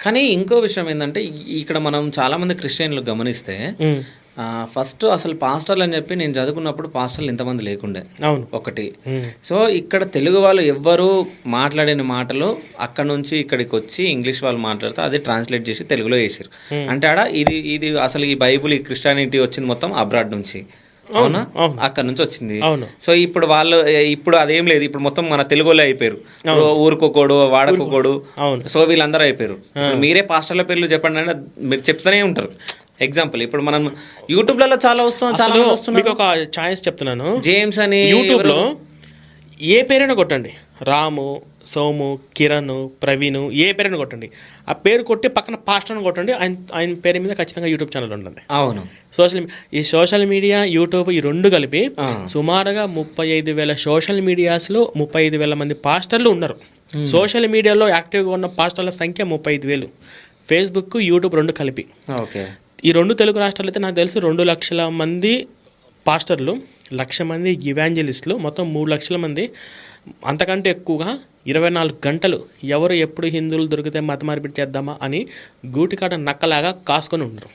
కానీ ఇంకో విషయం ఏందంటే, ఇక్కడ మనం చాలామంది క్రిస్టియన్‌లు గమనిస్తే హ్మ్. ఫస్ట్ అసలు పాస్టర్‌లు అని చెప్పి నేను చదువుకున్నప్పుడు పాస్టర్‌లు ఇంతమంది లేకుండే. అవును. ఒకటి. హ్మ్. సో, ఇక్కడ తెలుగు వాళ్ళు ఎవ్వరు మాట్లాడిన మాటలు అక్కడి నుంచి ఇక్కడికొచ్చి ఇంగ్లీష్ వాళ్ళు మాట్లాడితే అది ట్రాన్స్‌లేట్ చేసి తెలుగులో ఏసిర్రు. హ్మ్. అంటే ఆడ ఇది అసలు ఈ బైబుల్, ఈ క్రిస్టియానిటీ వచ్చింది మొత్తం అబ్రాడ్ నుంచి. అవునా? అవును. అక్కడి నుంచి వచ్చింది. అవును. సో, ఇప్పుడు వాళ్ళు ఇప్పుడు అదేం లేదు. ఇప్పుడు మొత్తం మన తెలుగోళ్ళే అయిపోయారు. అవును. ఊరికొకడు, వాడకొకడు. అవును. సో, వీళ్ళందరూ అయిపోయారు. ఇప్పుడు మీరే పాస్టర్ల పేర్లు చెప్పండి అంటే మీరు చెప్తూనే ఉంటారు. ఎగ్జాంపుల్ ఇప్పుడు మనం యూట్యూబ్‌లలో చాలా వస్తుంది. చాలా అసలు మంది మీకు వస్తున్నారు. ఒక ఛాయిస్ చెప్తున్నాను. జేమ్స్ అని యూట్యూబ్‌లో ఎవరు? ఏ పేరైనా కొట్టండి. రాము, సోము, కిరణ్, ప్రవీణ్ ఏ పేరైనా కొట్టండి. ఆ పేరు కొట్టి పక్కన పాస్టర్ అని కొట్టండి. ఆయన పేరు మీద ఖచ్చితంగా యూట్యూబ్ ఛానల్ ఉంటుంది. అవును. సోషల్ మీడియా, యూట్యూబ్ ఈ 2 కలిపి ఆ. సుమారుగా 35,000 సోషల్ మీడియాస్‌లో 35,000 మంది పాస్టర్లు ఉన్నారు. సోషల్ మీడియాలో యాక్టివ్‌గా ఉన్న పాస్టర్ల సంఖ్య 35,000. ఫేస్‌బుక్, యూట్యూబ్ 2 కలిపి. ఓకే. ఈ 2 తెలుగు రాష్ట్రాలు అయితే నాకు తెలిసి 2 లక్షల మంది పాస్టర్లు, 1,00,000 మంది ఇవాంజలిస్టులు, మొత్తం 3 లక్షల మంది. అంతకంటే ఎక్కువగా 24 గంటలు ఎవరు ఎప్పుడు హిందువులు దొరికితే మత మార్పిడి చేద్దామా అని గూటికాడ నక్కలాగా కాసుకొని ఉన్నారు.